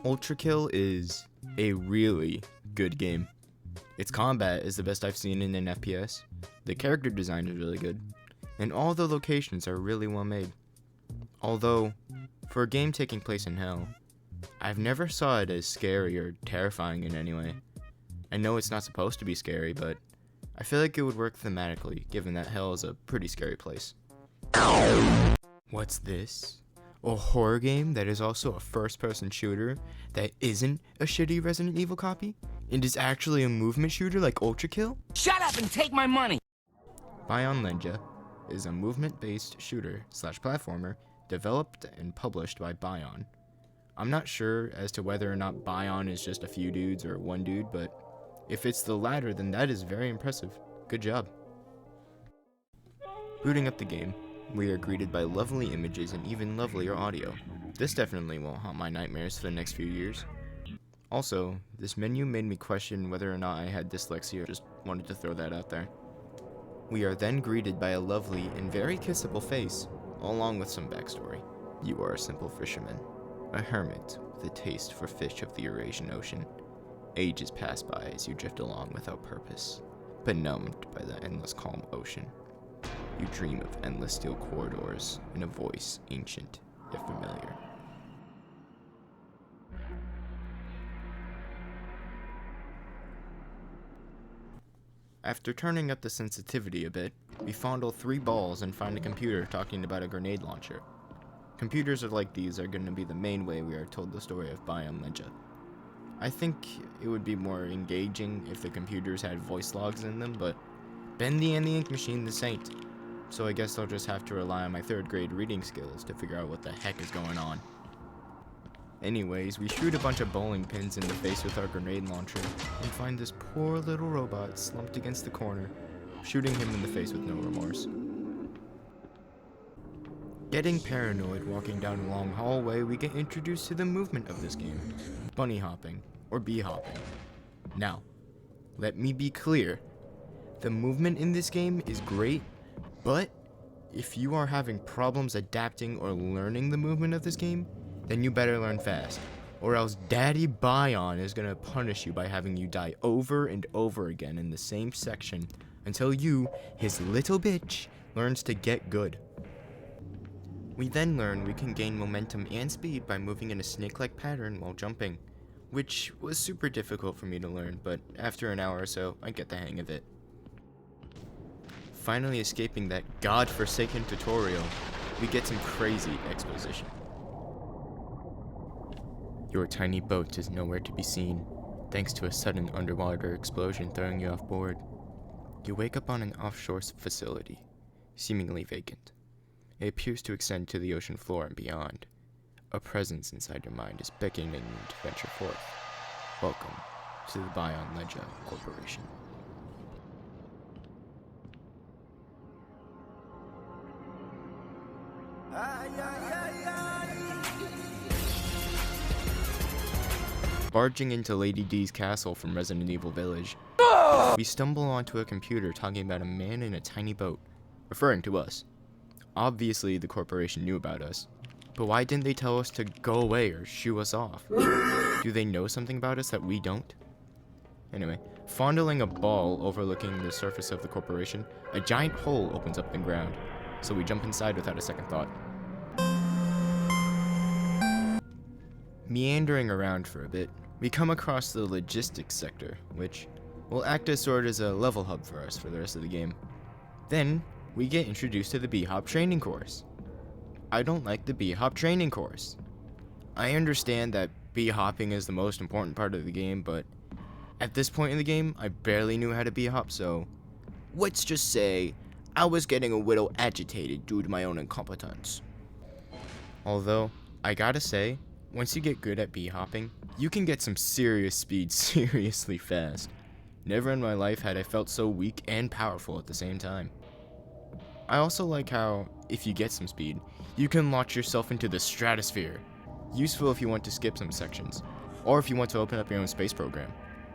ULTRAKILL is a really good game. Its combat is the best I've seen in an FPS, the character design is really good, and all the locations are really well made. Although, for a game taking place in hell, I've never saw it as scary or terrifying in any way. I know it's not supposed to be scary, but I feel like it would work thematically, given that hell is a pretty scary place. What's this? A horror game that is also a first-person shooter that isn't a shitty Resident Evil copy? And is actually a movement shooter like ULTRAKILL? Shut up and take my money! Bion is a movement-based shooter / platformer developed and published by Bion. I'm not sure as to whether or not Bion is just a few dudes or one dude, but if it's the latter, then that is very impressive. Good job. Booting up the game, we are greeted by lovely images and even lovelier audio. This definitely won't haunt my nightmares for the next few years. Also, this menu made me question whether or not I had dyslexia, just wanted to throw that out there. We are then greeted by a lovely and very kissable face, along with some backstory. You are a simple fisherman, a hermit with a taste for fish of the Eurasian Ocean. Ages pass by as you drift along without purpose, benumbed by the endless calm ocean. You dream of endless steel corridors and a voice ancient yet familiar. After turning up the sensitivity a bit, we fondle 3 balls and find a computer talking about a grenade launcher. Computers like these are going to be the main way we are told the story of Bion. I think it would be more engaging if the computers had voice logs in them, but Bendy and the Ink Machine this ain't. So I guess I'll just have to rely on my 3rd grade reading skills to figure out what the heck is going on. Anyways, we shoot a bunch of bowling pins in the face with our grenade launcher and find this poor little robot slumped against the corner, shooting him in the face with no remorse. Getting paranoid walking down a long hallway, we get introduced to the movement of this game, bunny hopping, or bee hopping. Now, let me be clear, the movement in this game is great, but if you are having problems adapting or learning the movement of this game, then you better learn fast, or else Daddy Bion is gonna punish you by having you die over and over again in the same section until you, his little bitch, learns to get good. We then learn we can gain momentum and speed by moving in a snake-like pattern while jumping, which was super difficult for me to learn, but after an hour or so, I get the hang of it. Finally escaping that godforsaken tutorial, we get some crazy exposition. Your tiny boat is nowhere to be seen, thanks to a sudden underwater explosion throwing you off board. You wake up on an offshore facility, seemingly vacant. It appears to extend to the ocean floor and beyond. A presence inside your mind is beckoning you to venture forth. Welcome to the Bion Corporation. Barging into Lady D's castle from Resident Evil Village, we stumble onto a computer talking about a man in a tiny boat, referring to us. Obviously, the corporation knew about us, but why didn't they tell us to go away or shoo us off? Do they know something about us that we don't? Anyway, fondling a ball overlooking the surface of the corporation, a giant hole opens up in the ground, so we jump inside without a second thought. Meandering around for a bit, we come across the logistics sector, which will act as sort of a level hub for us for the rest of the game. Then, we get introduced to the B-Hop training course. I don't like the B-Hop training course. I understand that B-hopping is the most important part of the game, but at this point in the game, I barely knew how to B-hop, so let's just say I was getting a little agitated due to my own incompetence. Although, I gotta say, once you get good at B-hopping, you can get some serious speed seriously fast. Never in my life had I felt so weak and powerful at the same time. I also like how, if you get some speed, you can launch yourself into the stratosphere. Useful if you want to skip some sections, or if you want to open up your own space program.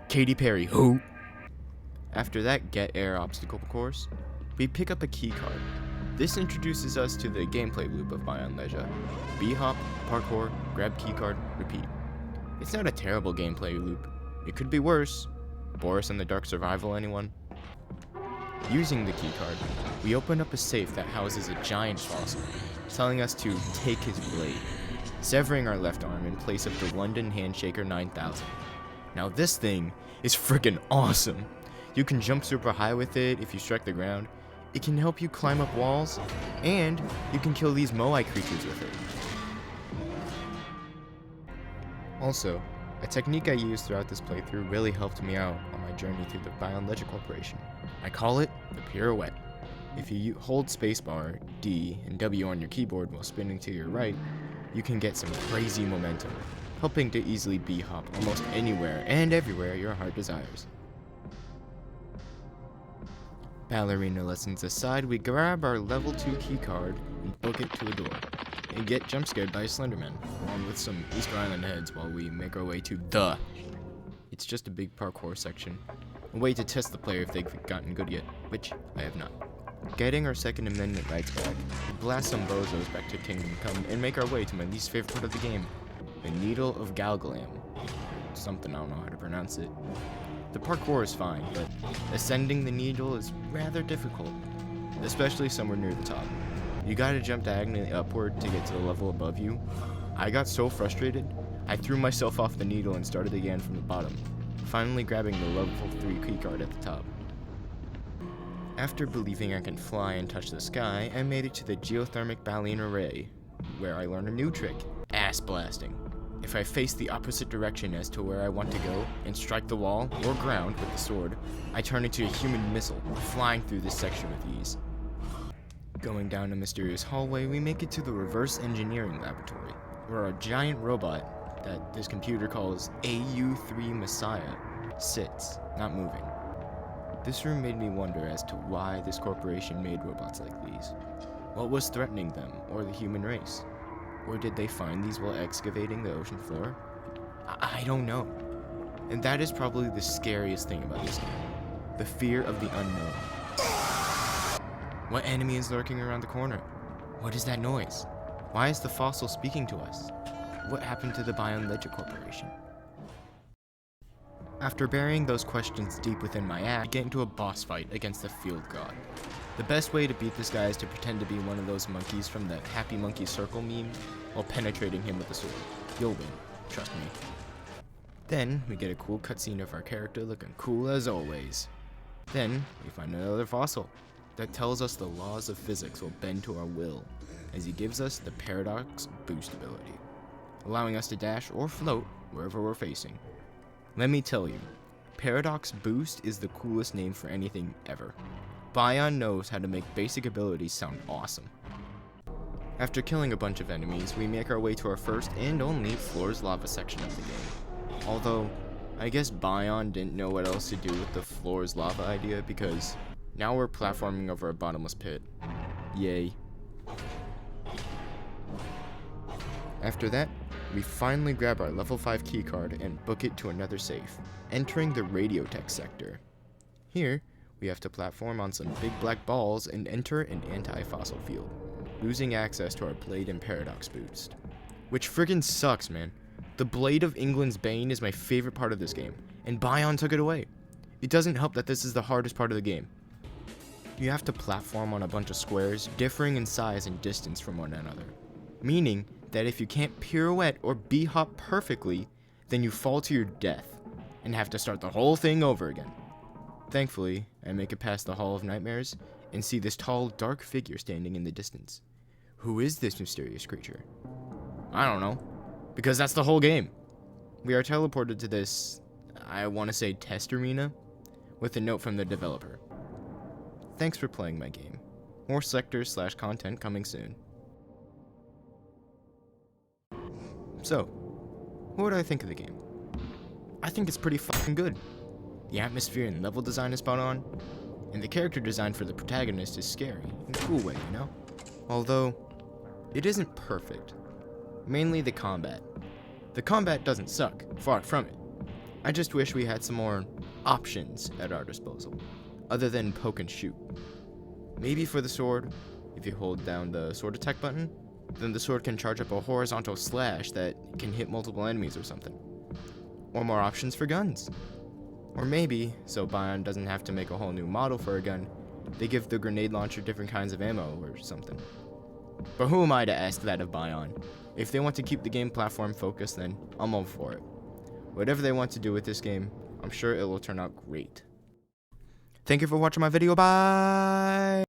Katy Perry, who? After that Get Air obstacle course, we pick up a key card. This introduces us to the gameplay loop of Bion. B-hop, parkour, grab keycard, repeat. It's not a terrible gameplay loop. It could be worse. Boris and the Dark Survival, anyone? Using the keycard, we open up a safe that houses a giant fossil, telling us to take his blade, severing our left arm in place of the London Handshaker 9000. Now this thing is freaking awesome. You can jump super high with it if you strike the ground. It can help you climb up walls, and you can kill these Moai creatures with it. Also, a technique I used throughout this playthrough really helped me out on my journey through the Bion Corporation. I call it the pirouette. If you hold spacebar, D, and W on your keyboard while spinning to your right, you can get some crazy momentum, helping to easily b-hop almost anywhere and everywhere your heart desires. Ballerina lessons aside, we grab our level 2 keycard and book it to a door, and get jump scared by a Slenderman, along with some Easter Island heads while we make our way to the. It's just a big parkour section, a way to test the player if they've gotten good yet, which I have not. Getting our Second Amendment rights back, we blast some bozos back to Kingdom Come and make our way to my least favorite part of the game, the Needle of Galgalam. Something, I don't know how to pronounce it. The parkour is fine, but ascending the needle is rather difficult, especially somewhere near the top. You gotta jump diagonally upward to get to the level above you. I got so frustrated, I threw myself off the needle and started again from the bottom, finally grabbing the level 3 keycard at the top. After believing I can fly and touch the sky, I made it to the geothermic baleen array, where I learned a new trick, ass blasting. If I face the opposite direction as to where I want to go and strike the wall or ground with the sword, I turn into a human missile, flying through this section with ease. Going down a mysterious hallway, we make it to the reverse engineering laboratory, where a giant robot that this computer calls AU3 Messiah sits, not moving. This room made me wonder as to why this corporation made robots like these. What was threatening them or the human race? Or did they find these while excavating the ocean floor? I don't know. And that is probably the scariest thing about this game. The fear of the unknown. What enemy is lurking around the corner? What is that noise? Why is the fossil speaking to us? What happened to the Bion Corporation? After burying those questions deep within my ass, I get into a boss fight against the field god. The best way to beat this guy is to pretend to be one of those monkeys from the Happy Monkey Circle meme while penetrating him with a sword. You'll win, trust me. Then, we get a cool cutscene of our character looking cool as always. Then, we find another fossil that tells us the laws of physics will bend to our will, as he gives us the Paradox Boost ability, allowing us to dash or float wherever we're facing. Let me tell you, Paradox Boost is the coolest name for anything ever. Bion knows how to make basic abilities sound awesome. After killing a bunch of enemies, we make our way to our first and only Floor's Lava section of the game. Although, I guess Bion didn't know what else to do with the Floor's Lava idea because now we're platforming over a bottomless pit. Yay. After that, we finally grab our level 5 keycard and book it to another safe, entering the Radiotech sector. Here, we have to platform on some big black balls and enter an anti-fossil field, losing access to our Blade and Paradox Boost. Which friggin' sucks, man. The Blade of England's Bane is my favorite part of this game, and Bion took it away. It doesn't help that this is the hardest part of the game. You have to platform on a bunch of squares, differing in size and distance from one another, meaning that if you can't pirouette or b-hop perfectly, then you fall to your death, and have to start the whole thing over again. Thankfully, I make it past the Hall of Nightmares, and see this tall, dark figure standing in the distance. Who is this mysterious creature? I don't know, because that's the whole game. We are teleported to this, I want to say test arena, with a note from the developer. Thanks for playing my game. More sectors/content coming soon. So, what do I think of the game? I think it's pretty fucking good. The atmosphere and level design is spot on, and the character design for the protagonist is scary, in a cool way, you know? Although, it isn't perfect. Mainly the combat. The combat doesn't suck, far from it. I just wish we had some more options at our disposal, other than poke and shoot. Maybe for the sword, if you hold down the sword attack button, then the sword can charge up a horizontal slash that can hit multiple enemies or something. Or more options for guns. Or maybe, so Bion doesn't have to make a whole new model for a gun, they give the grenade launcher different kinds of ammo or something. But who am I to ask that of Bion? If they want to keep the game platform focused, then I'm all for it. Whatever they want to do with this game, I'm sure it will turn out great. Thank you for watching my video. Bye!